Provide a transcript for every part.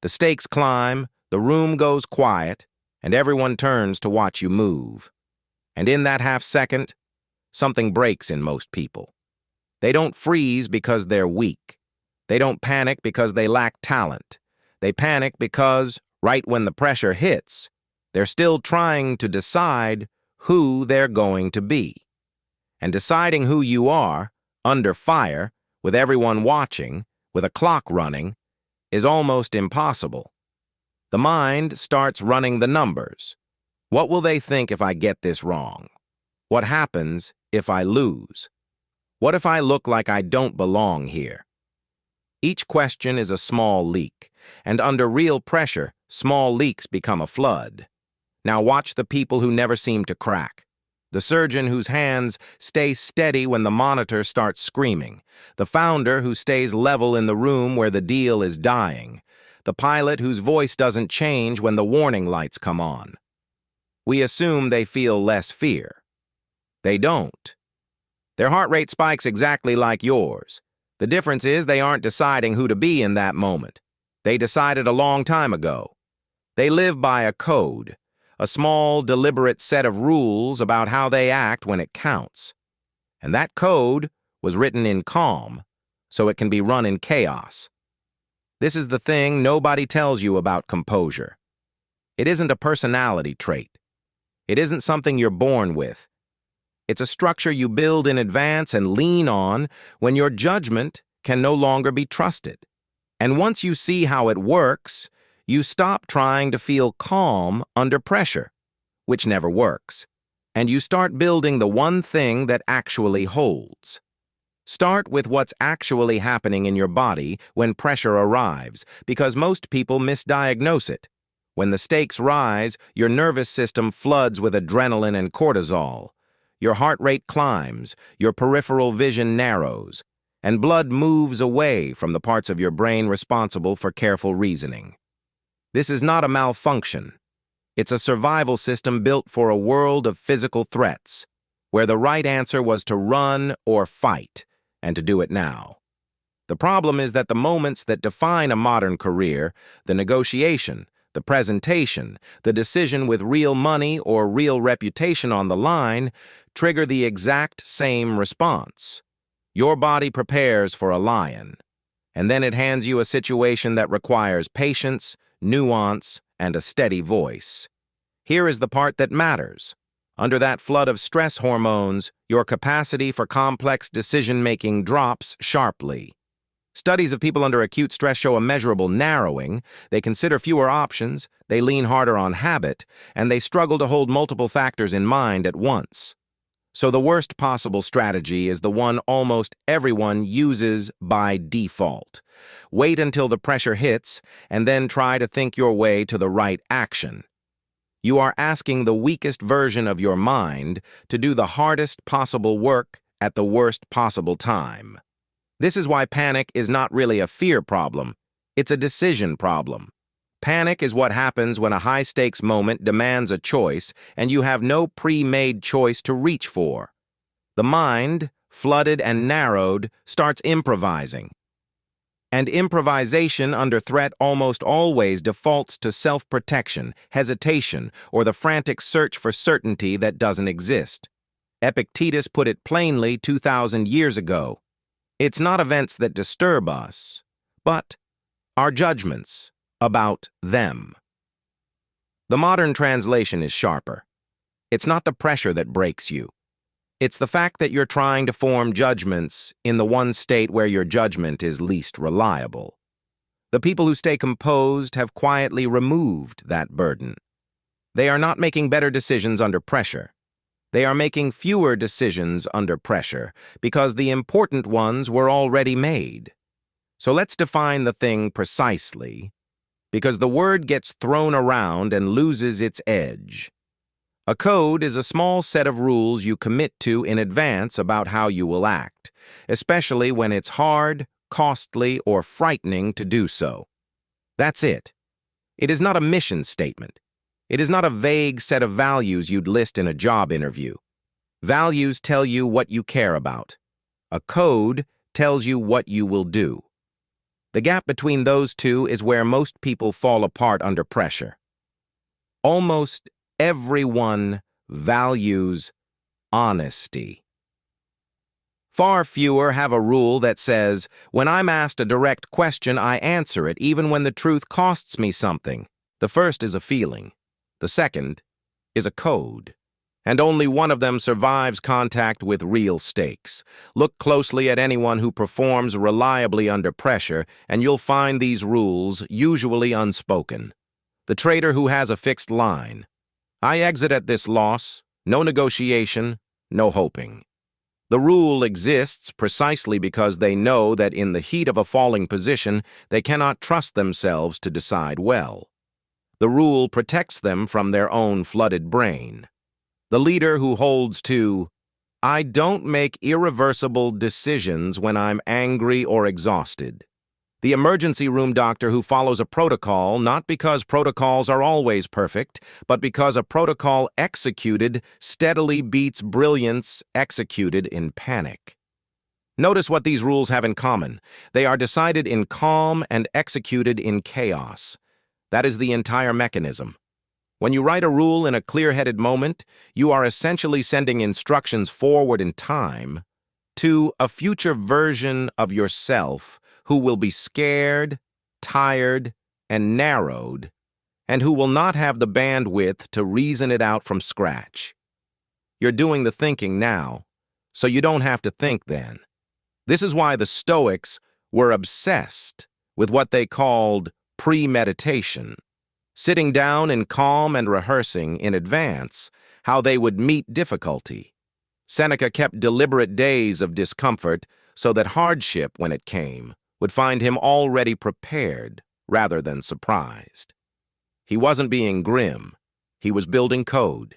The stakes climb, the room goes quiet, and everyone turns to watch you move. And in that half second, something breaks in most people. They don't freeze because they're weak. They don't panic because they lack talent. They panic because, right when the pressure hits, they're still trying to decide who they're going to be. And deciding who you are, under fire, with everyone watching, with a clock running, is almost impossible. The mind starts running the numbers. What will they think if I get this wrong? What happens if I lose? What if I look like I don't belong here? Each question is a small leak, and under real pressure, small leaks become a flood. Now watch the people who never seem to crack. The surgeon whose hands stay steady when the monitor starts screaming. The founder who stays level in the room where the deal is dying. The pilot whose voice doesn't change when the warning lights come on. We assume they feel less fear. They don't. Their heart rate spikes exactly like yours. The difference is they aren't deciding who to be in that moment. They decided a long time ago. They live by a code, a small, deliberate set of rules about how they act when it counts. And that code was written in calm, so it can be run in chaos. This is the thing nobody tells you about composure. It isn't a personality trait. It isn't something you're born with. It's a structure you build in advance and lean on when your judgment can no longer be trusted. And once you see how it works, you stop trying to feel calm under pressure, which never works, and you start building the one thing that actually holds. Start with what's actually happening in your body when pressure arrives, because most people misdiagnose it. When the stakes rise, your nervous system floods with adrenaline and cortisol. Your heart rate climbs, your peripheral vision narrows, and blood moves away from the parts of your brain responsible for careful reasoning. This is not a malfunction. It's a survival system built for a world of physical threats, where the right answer was to run or fight, and to do it now. The problem is that the moments that define a modern career, the negotiation, the presentation, the decision with real money or real reputation on the line, trigger the exact same response. Your body prepares for a lion, and then it hands you a situation that requires patience, nuance, and a steady voice. Here is the part that matters. Under that flood of stress hormones, your capacity for complex decision-making drops sharply. Studies of people under acute stress show a measurable narrowing. They consider fewer options, they lean harder on habit, and they struggle to hold multiple factors in mind at once. So the worst possible strategy is the one almost everyone uses by default. Wait until the pressure hits, and then try to think your way to the right action. You are asking the weakest version of your mind to do the hardest possible work at the worst possible time. This is why panic is not really a fear problem, it's a decision problem. Panic is what happens when a high-stakes moment demands a choice and you have no pre-made choice to reach for. The mind, flooded and narrowed, starts improvising. And improvisation under threat almost always defaults to self-protection, hesitation, or the frantic search for certainty that doesn't exist. Epictetus put it plainly 2,000 years ago. It's not events that disturb us, but our judgments about them. The modern translation is sharper. It's not the pressure that breaks you. It's the fact that you're trying to form judgments in the one state where your judgment is least reliable. The people who stay composed have quietly removed that burden. They are not making better decisions under pressure. They are making fewer decisions under pressure because the important ones were already made. So let's define the thing precisely, because the word gets thrown around and loses its edge. A code is a small set of rules you commit to in advance about how you will act, especially when it's hard, costly, or frightening to do so. That's it. It is not a mission statement. It is not a vague set of values you'd list in a job interview. Values tell you what you care about. A code tells you what you will do. The gap between those two is where most people fall apart under pressure. Almost everyone values honesty. Far fewer have a rule that says, when I'm asked a direct question, I answer it, even when the truth costs me something. The first is a feeling. The second is a code. And only one of them survives contact with real stakes. Look closely at anyone who performs reliably under pressure, and you'll find these rules, usually unspoken. The trader who has a fixed line. I exit at this loss, no negotiation, no hoping. The rule exists precisely because they know that in the heat of a falling position, they cannot trust themselves to decide well. The rule protects them from their own flooded brain. The leader who holds to, I don't make irreversible decisions when I'm angry or exhausted. The emergency room doctor who follows a protocol, not because protocols are always perfect, but because a protocol executed steadily beats brilliance executed in panic. Notice what these rules have in common. They are decided in calm and executed in chaos. That is the entire mechanism. When you write a rule in a clear-headed moment, you are essentially sending instructions forward in time to a future version of yourself who will be scared, tired, and narrowed, and who will not have the bandwidth to reason it out from scratch. You're doing the thinking now, so you don't have to think then. This is why the Stoics were obsessed with what they called premeditation. Sitting down in calm and rehearsing in advance how they would meet difficulty. Seneca kept deliberate days of discomfort so that hardship, when it came, would find him already prepared rather than surprised. He wasn't being grim. He was building code.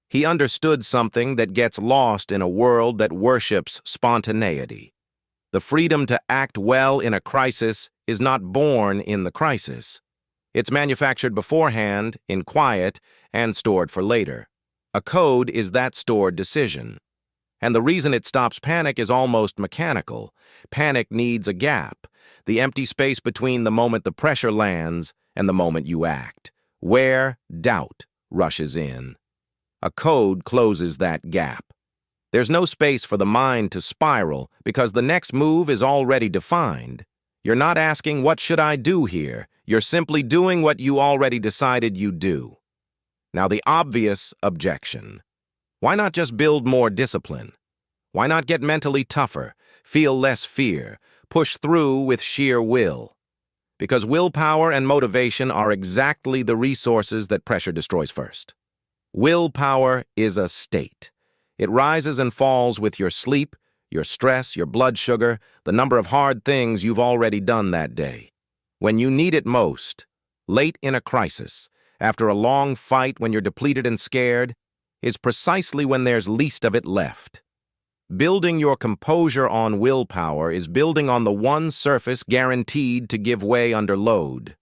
He understood something that gets lost in a world that worships spontaneity. The freedom to act well in a crisis is not born in the crisis. It's manufactured beforehand, in quiet, and stored for later. A code is that stored decision. And the reason it stops panic is almost mechanical. Panic needs a gap, the empty space between the moment the pressure lands and the moment you act, where doubt rushes in. A code closes that gap. There's no space for the mind to spiral because the next move is already defined. You're not asking, what should I do here? You're simply doing what you already decided you'd do. Now the obvious objection. Why not just build more discipline? Why not get mentally tougher, feel less fear, push through with sheer will? Because willpower and motivation are exactly the resources that pressure destroys first. Willpower is a state. It rises and falls with your sleep, your stress, your blood sugar, the number of hard things you've already done that day. When you need it most, late in a crisis, after a long fight when you're depleted and scared, is precisely when there's least of it left. Building your composure on willpower is building on the one surface guaranteed to give way under load.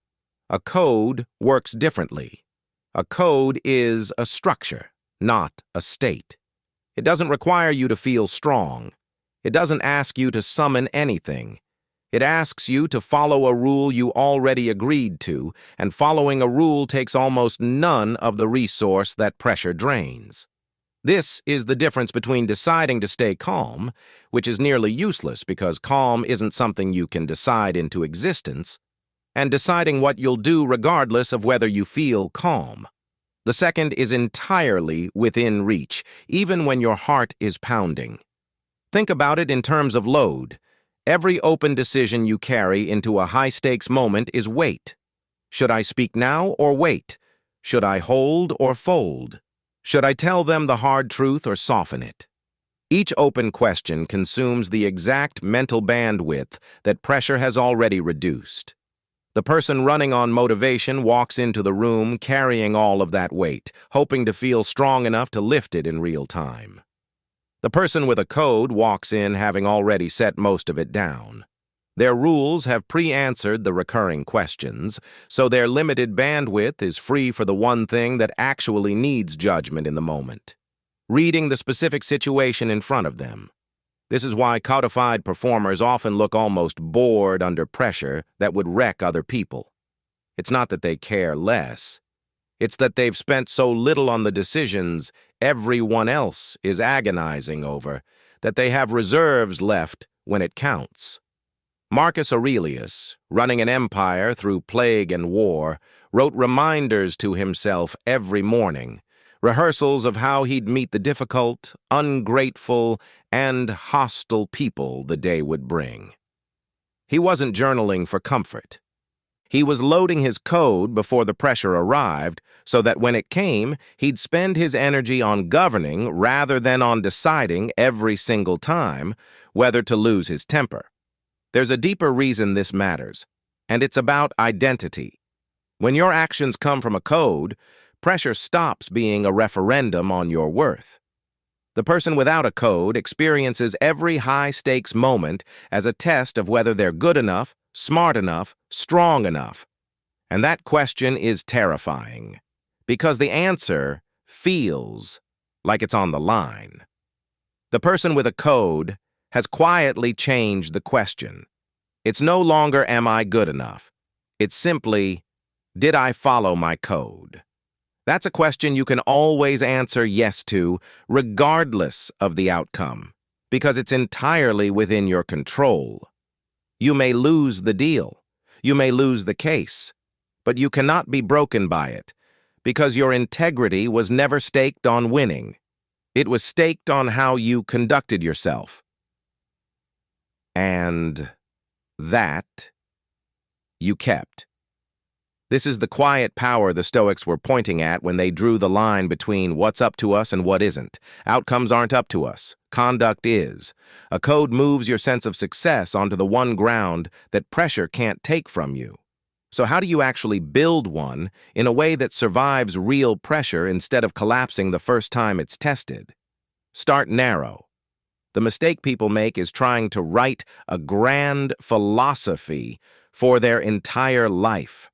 A code works differently. A code is a structure, not a state. It doesn't require you to feel strong. It doesn't ask you to summon anything. It asks you to follow a rule you already agreed to, and following a rule takes almost none of the resource that pressure drains. This is the difference between deciding to stay calm, which is nearly useless because calm isn't something you can decide into existence, and deciding what you'll do regardless of whether you feel calm. The second is entirely within reach, even when your heart is pounding. Think about it in terms of load. Every open decision you carry into a high-stakes moment is weight. Should I speak now or wait? Should I hold or fold? Should I tell them the hard truth or soften it? Each open question consumes the exact mental bandwidth that pressure has already reduced. The person running on motivation walks into the room carrying all of that weight, hoping to feel strong enough to lift it in real time. The person with a code walks in having already set most of it down. Their rules have pre-answered the recurring questions, so their limited bandwidth is free for the one thing that actually needs judgment in the moment. Reading the specific situation in front of them. This is why codified performers often look almost bored under pressure that would wreck other people. It's not that they care less. It's that they've spent so little on the decisions everyone else is agonizing over that they have reserves left when it counts. Marcus Aurelius, running an empire through plague and war, wrote reminders to himself every morning, rehearsals of how he'd meet the difficult, ungrateful, and hostile people the day would bring. He wasn't journaling for comfort. He was loading his code before the pressure arrived so that when it came, he'd spend his energy on governing rather than on deciding every single time whether to lose his temper. There's a deeper reason this matters, and it's about identity. When your actions come from a code, pressure stops being a referendum on your worth. The person without a code experiences every high-stakes moment as a test of whether they're good enough, smart enough, strong enough. And that question is terrifying, because the answer feels like it's on the line. The person with a code has quietly changed the question. It's no longer, am I good enough? It's simply, did I follow my code? That's a question you can always answer yes to, regardless of the outcome, because it's entirely within your control. You may lose the deal, you may lose the case, but you cannot be broken by it, because your integrity was never staked on winning. It was staked on how you conducted yourself. And that you kept. This is the quiet power the Stoics were pointing at when they drew the line between what's up to us and what isn't. Outcomes aren't up to us. Conduct is. A code moves your sense of success onto the one ground that pressure can't take from you. So how do you actually build one in a way that survives real pressure instead of collapsing the first time it's tested? Start narrow. The mistake people make is trying to write a grand philosophy for their entire life.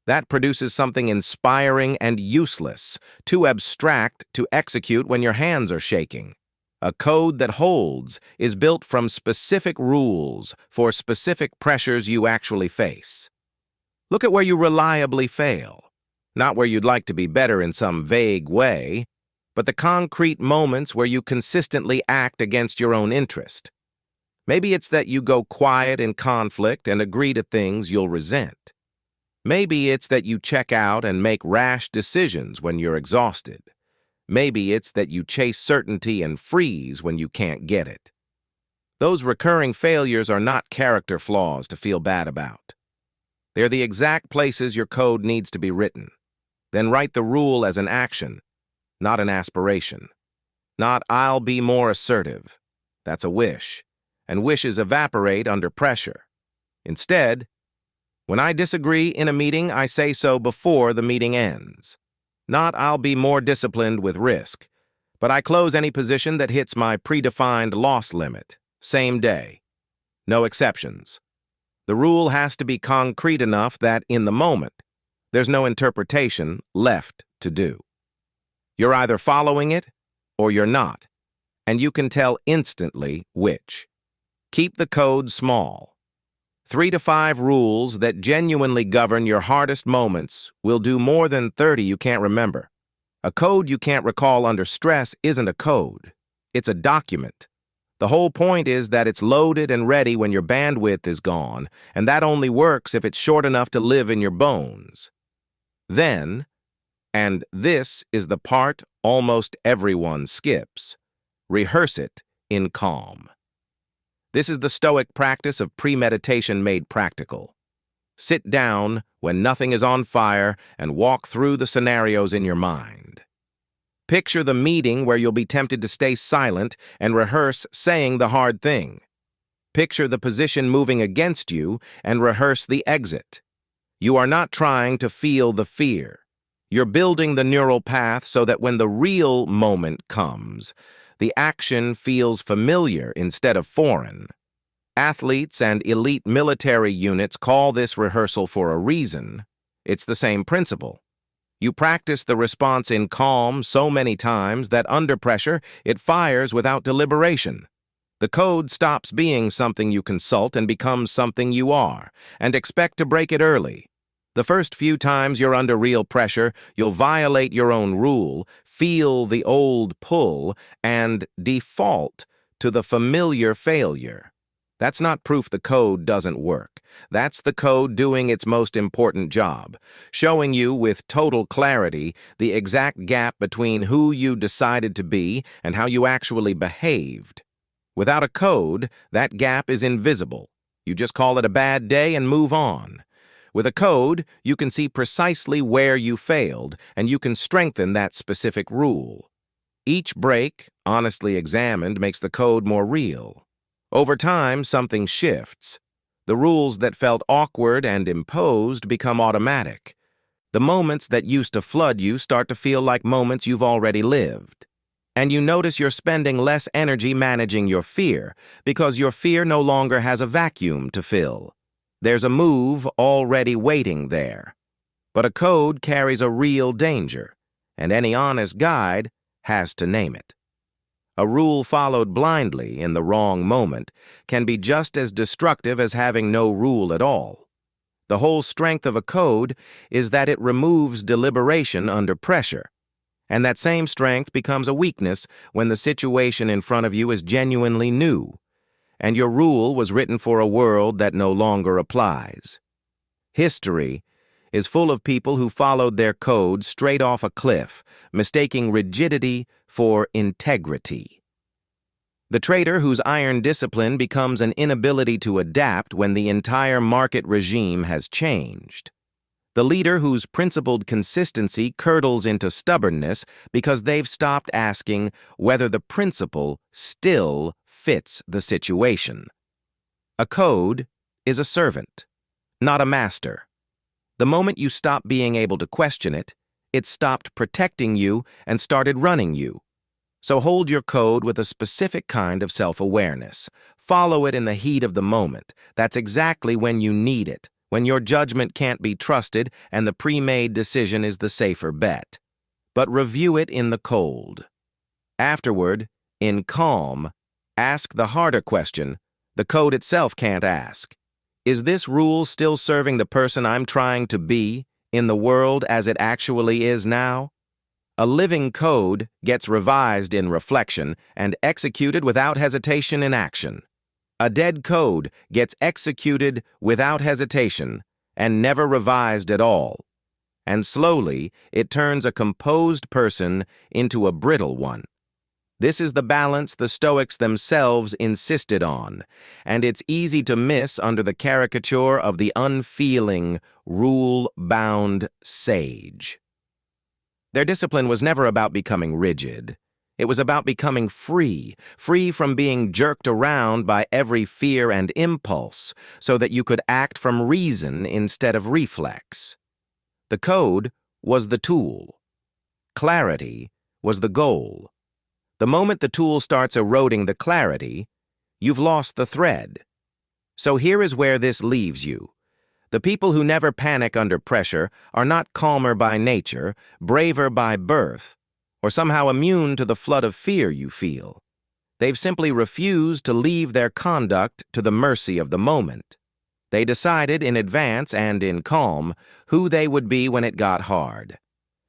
That produces something inspiring and useless, too abstract to execute when your hands are shaking. A code that holds is built from specific rules for specific pressures you actually face. Look at where you reliably fail, not where you'd like to be better in some vague way, but the concrete moments where you consistently act against your own interest. Maybe it's that you go quiet in conflict and agree to things you'll resent. Maybe it's that you check out and make rash decisions when you're exhausted. Maybe it's that you chase certainty and freeze when you can't get it. Those recurring failures are not character flaws to feel bad about. They're the exact places your code needs to be written. Then write the rule as an action, not an aspiration. Not, I'll be more assertive. That's a wish, and wishes evaporate under pressure. Instead, when I disagree in a meeting, I say so before the meeting ends. Not, I'll be more disciplined with risk, but I close any position that hits my predefined loss limit, same day. No exceptions. The rule has to be concrete enough that, in the moment, there's no interpretation left to do. You're either following it or you're not, and you can tell instantly which. Keep the code small. 3 to 5 rules that genuinely govern your hardest moments will do more than 30 you can't remember. A code you can't recall under stress isn't a code. It's a document. The whole point is that it's loaded and ready when your bandwidth is gone, and that only works if it's short enough to live in your bones. Then, and this is the part almost everyone skips, rehearse it in calm. This is the Stoic practice of premeditation made practical. Sit down when nothing is on fire and walk through the scenarios in your mind. Picture the meeting where you'll be tempted to stay silent and rehearse saying the hard thing. Picture the position moving against you and rehearse the exit. You are not trying to feel the fear. You're building the neural path so that when the real moment comes, the action feels familiar instead of foreign. Athletes and elite military units call this rehearsal for a reason. It's the same principle. You practice the response in calm so many times that under pressure, it fires without deliberation. The code stops being something you consult and becomes something you are, and expect to break it early. The first few times you're under real pressure, you'll violate your own rule, feel the old pull, and default to the familiar failure. That's not proof the code doesn't work. That's the code doing its most important job, showing you with total clarity the exact gap between who you decided to be and how you actually behaved. Without a code, that gap is invisible. You just call it a bad day and move on. With a code, you can see precisely where you failed, and you can strengthen that specific rule. Each break, honestly examined, makes the code more real. Over time, something shifts. The rules that felt awkward and imposed become automatic. The moments that used to flood you start to feel like moments you've already lived. And you notice you're spending less energy managing your fear, because your fear no longer has a vacuum to fill. There's a move already waiting there. But a code carries a real danger, and any honest guide has to name it. A rule followed blindly in the wrong moment can be just as destructive as having no rule at all. The whole strength of a code is that it removes deliberation under pressure, and that same strength becomes a weakness when the situation in front of you is genuinely new, and your rule was written for a world that no longer applies. History is full of people who followed their code straight off a cliff, mistaking rigidity for integrity. The trader whose iron discipline becomes an inability to adapt when the entire market regime has changed. The leader whose principled consistency curdles into stubbornness because they've stopped asking whether the principle still fits the situation. A code is a servant, not a master. The moment you stop being able to question it, it stopped protecting you and started running you. So hold your code with a specific kind of self-awareness. Follow it in the heat of the moment. That's exactly when you need it, when your judgment can't be trusted and the pre-made decision is the safer bet. But review it in the cold. Afterward, in calm, ask the harder question the code itself can't ask. Is this rule still serving the person I'm trying to be in the world as it actually is now? A living code gets revised in reflection and executed without hesitation in action. A dead code gets executed without hesitation and never revised at all. And slowly, it turns a composed person into a brittle one. This is the balance the Stoics themselves insisted on, and it's easy to miss under the caricature of the unfeeling, rule-bound sage. Their discipline was never about becoming rigid. It was about becoming free from being jerked around by every fear and impulse, so that you could act from reason instead of reflex. The code was the tool. Clarity was the goal. The moment the tool starts eroding the clarity, you've lost the thread. So here is where this leaves you. The people who never panic under pressure are not calmer by nature, braver by birth, or somehow immune to the flood of fear you feel. They've simply refused to leave their conduct to the mercy of the moment. They decided in advance and in calm who they would be when it got hard.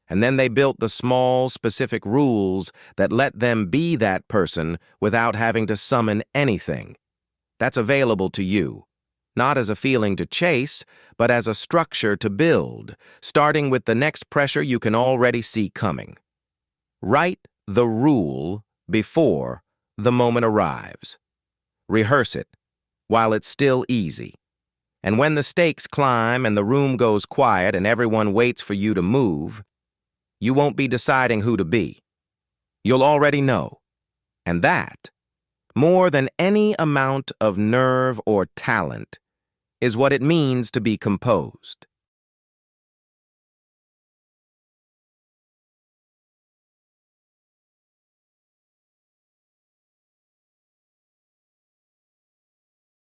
And then they built the small, specific rules that let them be that person without having to summon anything. That's available to you, not as a feeling to chase, but as a structure to build, starting with the next pressure you can already see coming. Write the rule before the moment arrives. Rehearse it while it's still easy. And when the stakes climb and the room goes quiet and everyone waits for you to move, you won't be deciding who to be. You'll already know. And that, more than any amount of nerve or talent, is what it means to be composed.